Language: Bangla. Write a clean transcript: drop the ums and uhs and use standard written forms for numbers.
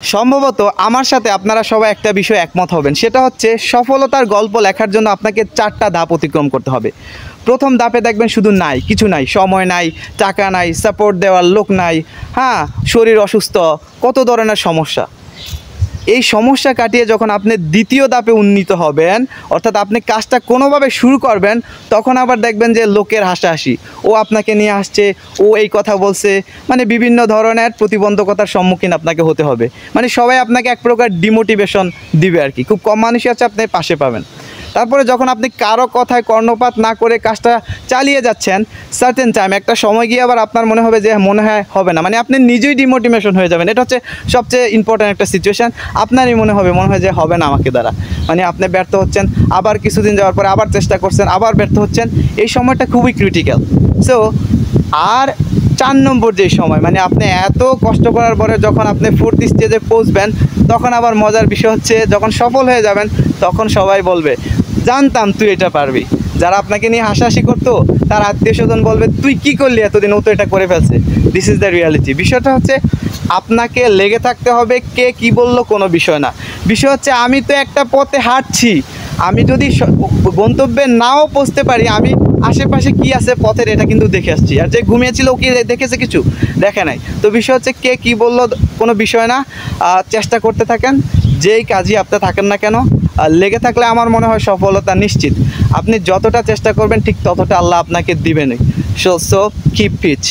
সম্ভবত আমার সাথে আপনারা সবাই একটা বিষয়ে একমত হবেন, সেটা হচ্ছে সফলতার গল্প লেখার জন্য আপনাকে 4টা ধাপ অতিক্রম করতে হবে। প্রথম ধাপে দেখবেন শুধু নাই, কিছু নাই, সময় নাই, টাকা নাই, সাপোর্ট দেওয়ার লোক নাই, হ্যাঁ, শরীর অসুস্থ, কত ধরনের সমস্যা। এই সমস্যা কাটিয়ে যখন আপনি দ্বিতীয় ধাপে উন্নীত হবেন, অর্থাৎ আপনি কাজটা কোনোভাবে শুরু করবেন, তখন আবার দেখবেন যে লোকের হাসাহাসি, ও আপনাকে নিয়ে আসছে, ও এই কথা বলছে, মানে বিভিন্ন ধরনের প্রতিবন্ধকতার সম্মুখীন আপনাকে হতে হবে। মানে সবাই আপনাকে এক প্রকার ডিমোটিভেশন দিবে আর কি, খুব কম মানুষই আছে আপনি পাশে পাবেন। তারপরে যখন আপনি কারো কথায় কর্ণপাত না করে কাজটা চালিয়ে যাচ্ছেন, সার্টেন টাইম একটা সময় গিয়ে আবার আপনার মনে হবে যে মনে হয় হবে না, মানে আপনি নিজেই ডিমোটিভেশন হয়ে যাবেন। এটা হচ্ছে সবচেয়ে ইম্পর্ট্যান্ট একটা সিচুয়েশান। আপনারই মনে হয় যে হবে না আমাকে দ্বারা, মানে আপনি ব্যর্থ হচ্ছেন, আবার কিছুদিন যাওয়ার পরে আবার চেষ্টা করছেন, আবার ব্যর্থ হচ্ছেন। এই সময়টা খুবই ক্রিটিক্যাল। সো আর 4 নম্বর যেই সময়, মানে আপনি এত কষ্ট করার পরে যখন আপনি 4th স্টেজে পৌঁছবেন, তখন আবার মজার বিষয় হচ্ছে যখন সফল হয়ে যাবেন, তখন সবাই বলবে জানতাম তুই এটা পারবি। যারা আপনাকে নিয়ে হাসাহাসি করতো, তার আত্মীয় স্বজন বলবে তুই কী করলি এতদিন, ও তো এটা করে ফেলছে। This is the reality. বিষয়টা হচ্ছে আপনাকে লেগে থাকতে হবে, কে কি বললো কোনো বিষয় না। বিষয় হচ্ছে আমি তো একটা পথে হাঁটছি, আমি যদি গন্তব্যে নাও পৌঁছতে পারি, আমি আশেপাশে কি আছে পথের এটা কিন্তু দেখে আসছি। আর যে ঘুমিয়েছিল ও কি দেখেছে? কিছু দেখে নাই। তো বিষয় হচ্ছে কে কি বললো কোনো বিষয় না, চেষ্টা করতে থাকেন, যেই কাজই আপনি থাকেন না কেন, লেগে থাকলে আমার মনে হয় সফলতা নিশ্চিত। আপনি যতটা চেষ্টা করবেন ঠিক ততটা আল্লাহ আপনাকে দিবেনই। So keep fit.